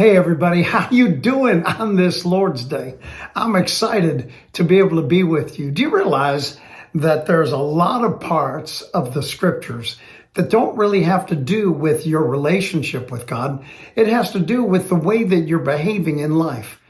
Hey everybody, how you doing on this Lord's Day? I'm excited to be able to be with you. Do you realize that there's a lot of parts of the scriptures that don't really have to do with your relationship with God? It has to do with the way that you're behaving in life.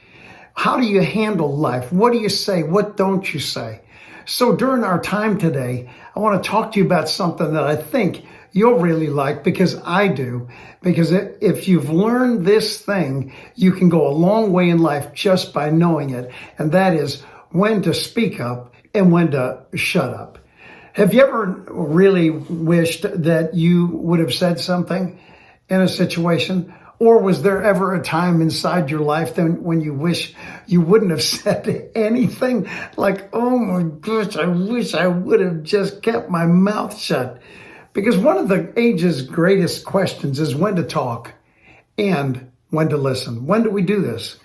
How do you handle life? What do you say? What don't you say? So during our time today, I want to talk to you about something that I think you'll really like, because I do. Because if you've learned this thing, you can go a long way in life just by knowing it. And that is when to speak up and when to shut up. Have you ever really wished that you would have said something in a situation? Or was there ever a time inside your life then when you wish you wouldn't have said anything? Like, oh my gosh, I wish I would have just kept my mouth shut. Because one of the age's greatest questions is when to talk and when to listen. When do we do this?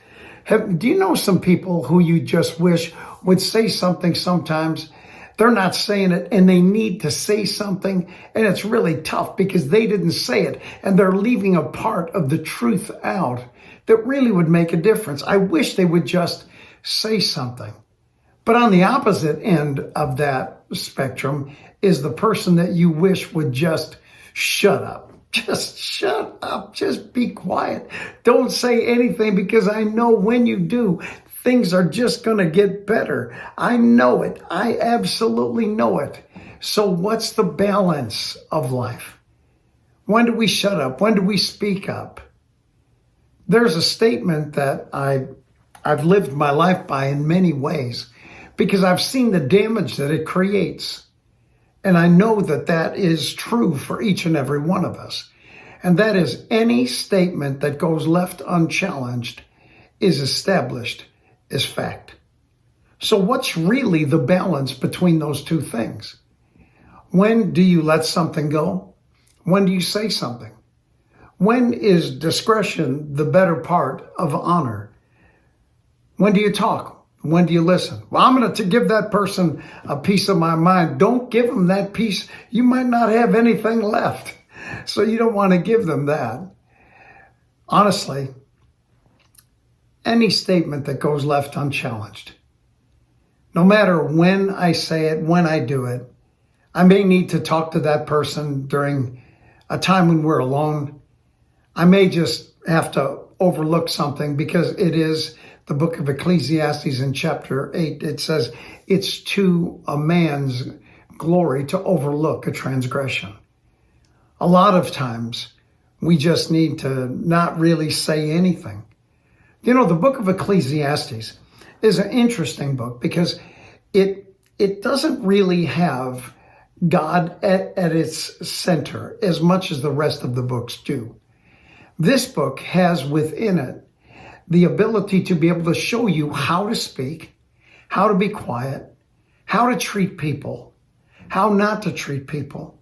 Do you know some people who you just wish would say something sometimes? They're not saying it and they need to say something, and it's really tough because they didn't say it and they're leaving a part of the truth out that really would make a difference. I wish they would just say something. But on the opposite end of that spectrum is the person that you wish would just shut up. Just shut up. Just be quiet. Don't say anything, because I know when you do, things are just going to get better. I know it. I absolutely know it. So what's the balance of life? When do we shut up? When do we speak up? There's a statement that I've lived my life by in many ways, because I've seen the damage that it creates. And I know that that is true for each and every one of us. And that is, any statement that goes left unchallenged is established as fact. So what's really the balance between those two things? When do you let something go? When do you say something? When is discretion the better part of honor? When do you talk? When do you listen? Well, I'm going to give that person a piece of my mind. Don't give them that piece. You might not have anything left. So you don't want to give them that. Honestly, any statement that goes left unchallenged, no matter when I say it, when I do it, I may need to talk to that person during a time when we're alone. I may just have to overlook something, because it is the book of Ecclesiastes in chapter 8. It says it's to a man's glory to overlook a transgression. A lot of times we just need to not really say anything. You know, the book of Ecclesiastes is an interesting book because it doesn't really have God at its center as much as the rest of the books do. This book has within it the ability to be able to show you how to speak, how to be quiet, how to treat people, how not to treat people,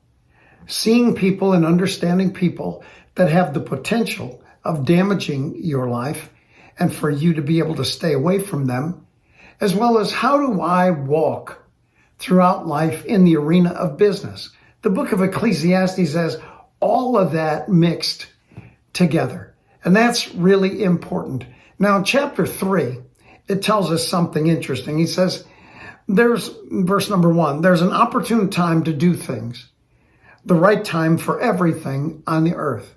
seeing people and understanding people that have the potential of damaging your life and for you to be able to stay away from them, as well as how do I walk throughout life in the arena of business. The book of Ecclesiastes has all of that mixed together. And that's really important. Now, in chapter 3, it tells us something interesting. He says, there's, verse number 1, there's an opportune time to do things, the right time for everything on the earth.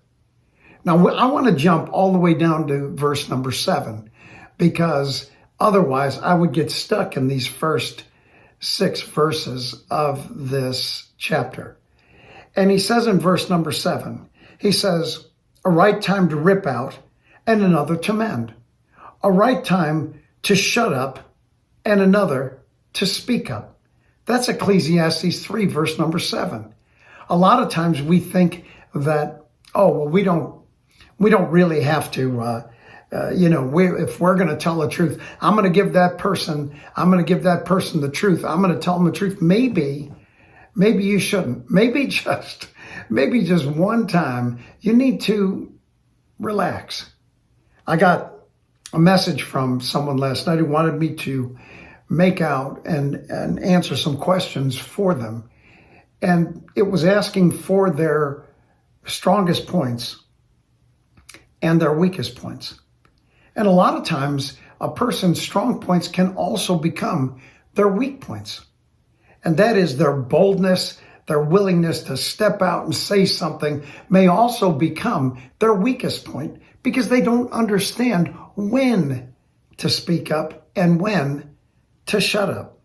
Now, I want to jump all the way down to verse number 7, because otherwise I would get stuck in these first 6 verses of this chapter. And he says in verse number 7, he says, a right time to rip out and another to mend. A right time to shut up and another to speak up. That's Ecclesiastes 3, verse number 7. A lot of times we think that, oh, well, we don't really have to, if we're going to tell the truth, I'm going to give that person the truth. I'm going to tell them the truth. Maybe you shouldn't. Maybe just one time you need to relax. I got a message from someone last night who wanted me to make out and answer some questions for them. And it was asking for their strongest points and their weakest points. And a lot of times, a person's strong points can also become their weak points. And that is their boldness, their willingness to step out and say something may also become their weakest point because they don't understand when to speak up and when to shut up.